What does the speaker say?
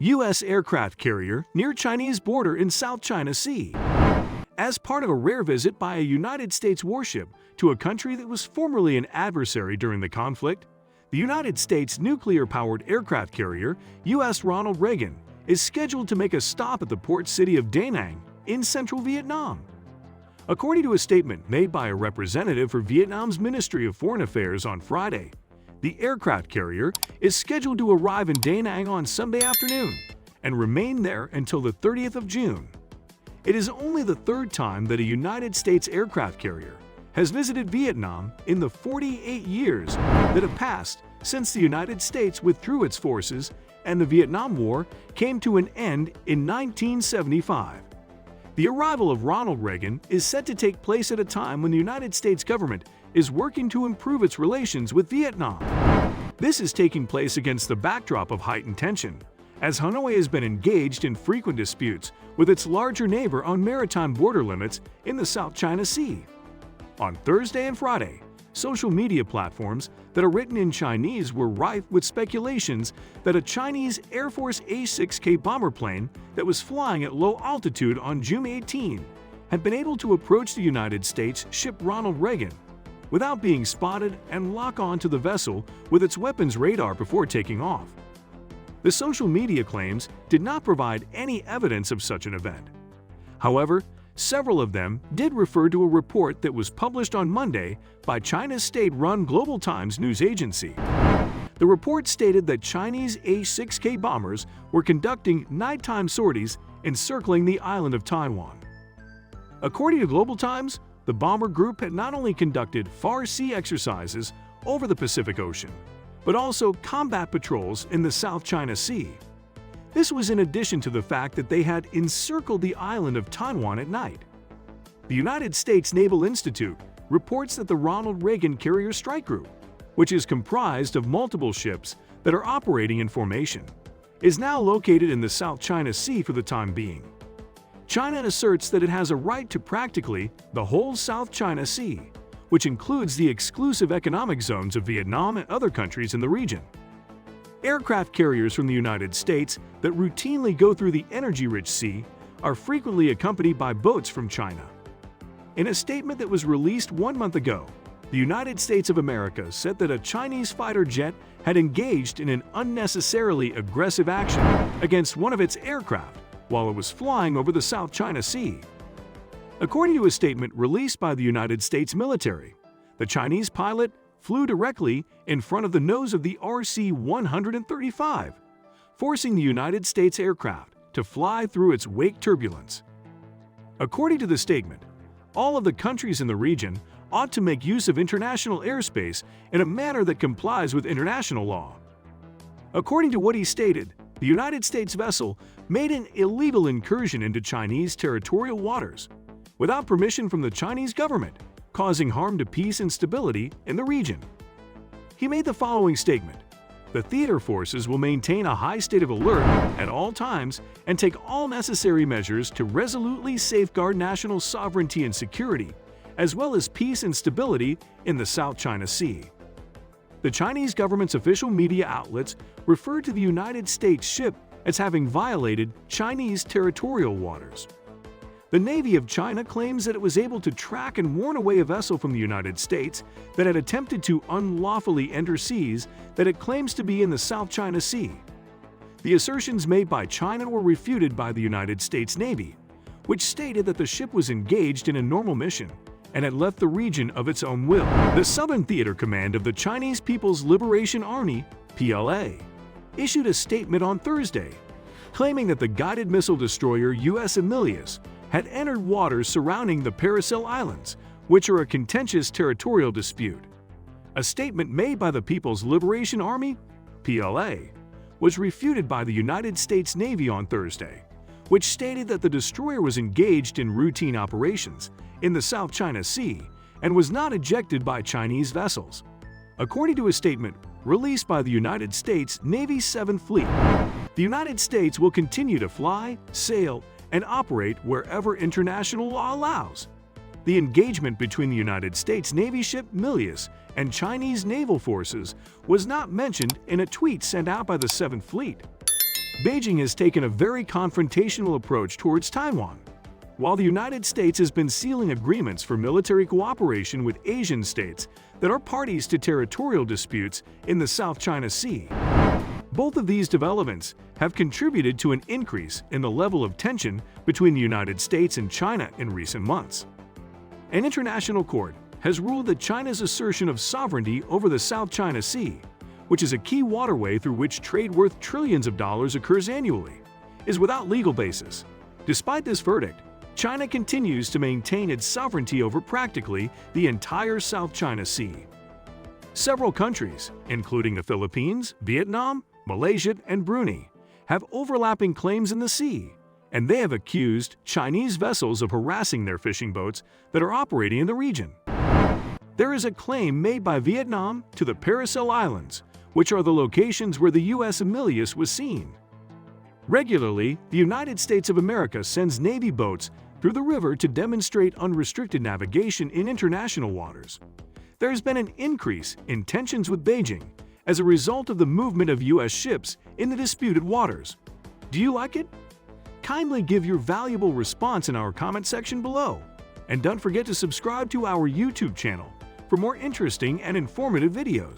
U.S. aircraft carrier near Chinese border in South China Sea. As part of a rare visit by a United States warship to a country that was formerly an adversary during the conflict, the United States nuclear-powered aircraft carrier U.S. Ronald Reagan is scheduled to make a stop at the port city of Da Nang in central Vietnam. According to a statement made by a representative for Vietnam's Ministry of Foreign Affairs on Friday, the aircraft carrier is scheduled to arrive in Da Nang on Sunday afternoon and remain there until the 30th of June. It is only the third time that a United States aircraft carrier has visited Vietnam in the 48 years that have passed since the United States withdrew its forces and the Vietnam War came to an end in 1975. The arrival of Ronald Reagan is set to take place at a time when the United States government is working to improve its relations with Vietnam. This is taking place against the backdrop of heightened tension, as Hanoi has been engaged in frequent disputes with its larger neighbor on maritime border limits in the South China Sea. On Thursday and Friday, social media platforms that are written in Chinese were rife with speculations that a Chinese Air Force A-6K bomber plane that was flying at low altitude on June 18 had been able to approach the United States ship Ronald Reagan without being spotted and lock on to the vessel with its weapons radar before taking off. The social media claims did not provide any evidence of such an event. However, several of them did refer to a report that was published on Monday by China's state-run Global Times news agency. The report stated that Chinese A-6K bombers were conducting nighttime sorties encircling the island of Taiwan. According to Global Times, the bomber group had not only conducted far-sea exercises over the Pacific Ocean, but also combat patrols in the South China Sea. This was in addition to the fact that they had encircled the island of Taiwan at night. The United States Naval Institute reports that the Ronald Reagan Carrier Strike Group, which is comprised of multiple ships that are operating in formation, is now located in the South China Sea for the time being. China asserts that it has a right to practically the whole South China Sea, which includes the exclusive economic zones of Vietnam and other countries in the region. Aircraft carriers from the United States that routinely go through the energy-rich sea are frequently accompanied by boats from China. In a statement that was released 1 month ago, the United States of America said that a Chinese fighter jet had engaged in an unnecessarily aggressive action against one of its aircraft while it was flying over the South China Sea. According to a statement released by the United States military, the Chinese pilot flew directly in front of the nose of the RC-135, forcing the United States aircraft to fly through its wake turbulence. According to the statement, all of the countries in the region ought to make use of international airspace in a manner that complies with international law. According to what he stated, the United States vessel made an illegal incursion into Chinese territorial waters without permission from the Chinese government, causing harm to peace and stability in the region. He made the following statement: "The theater forces will maintain a high state of alert at all times and take all necessary measures to resolutely safeguard national sovereignty and security, as well as peace and stability in the South China Sea." The Chinese government's official media outlets referred to the United States ship as having violated Chinese territorial waters. The Navy of China claims that it was able to track and warn away a vessel from the United States that had attempted to unlawfully enter seas that it claims to be in the South China Sea. The assertions made by China were refuted by the United States Navy, which stated that the ship was engaged in a normal mission and had left the region of its own will. The Southern Theater Command of the Chinese People's Liberation Army, PLA, issued a statement on Thursday, claiming that the guided missile destroyer USS Emilius had entered waters surrounding the Paracel Islands, which are a contentious territorial dispute. A statement made by the People's Liberation Army, PLA, was refuted by the United States Navy on Thursday, which stated that the destroyer was engaged in routine operations in the South China Sea and was not ejected by Chinese vessels. According to a statement released by the United States Navy's 7th Fleet, the United States will continue to fly, sail, and operate wherever international law allows. The engagement between the United States Navy ship Milius and Chinese naval forces was not mentioned in a tweet sent out by the 7th Fleet. Beijing has taken a very confrontational approach towards Taiwan. While the United States has been sealing agreements for military cooperation with Asian states that are parties to territorial disputes in the South China Sea. Both of these developments have contributed to an increase in the level of tension between the United States and China in recent months. An international court has ruled that China's assertion of sovereignty over the South China Sea, which is a key waterway through which trade worth trillions of dollars occurs annually, is without legal basis. Despite this verdict, China continues to maintain its sovereignty over practically the entire South China Sea. Several countries, including the Philippines, Vietnam, Malaysia, and Brunei, have overlapping claims in the sea, and they have accused Chinese vessels of harassing their fishing boats that are operating in the region. There is a claim made by Vietnam to the Paracel Islands, which are the locations where the U.S. Amelius was seen. Regularly, the United States of America sends Navy boats through the river to demonstrate unrestricted navigation in international waters. There has been an increase in tensions with Beijing as a result of the movement of U.S. ships in the disputed waters. Do you like it? Kindly give your valuable response in our comment section below. And don't forget to subscribe to our YouTube channel for more interesting and informative videos.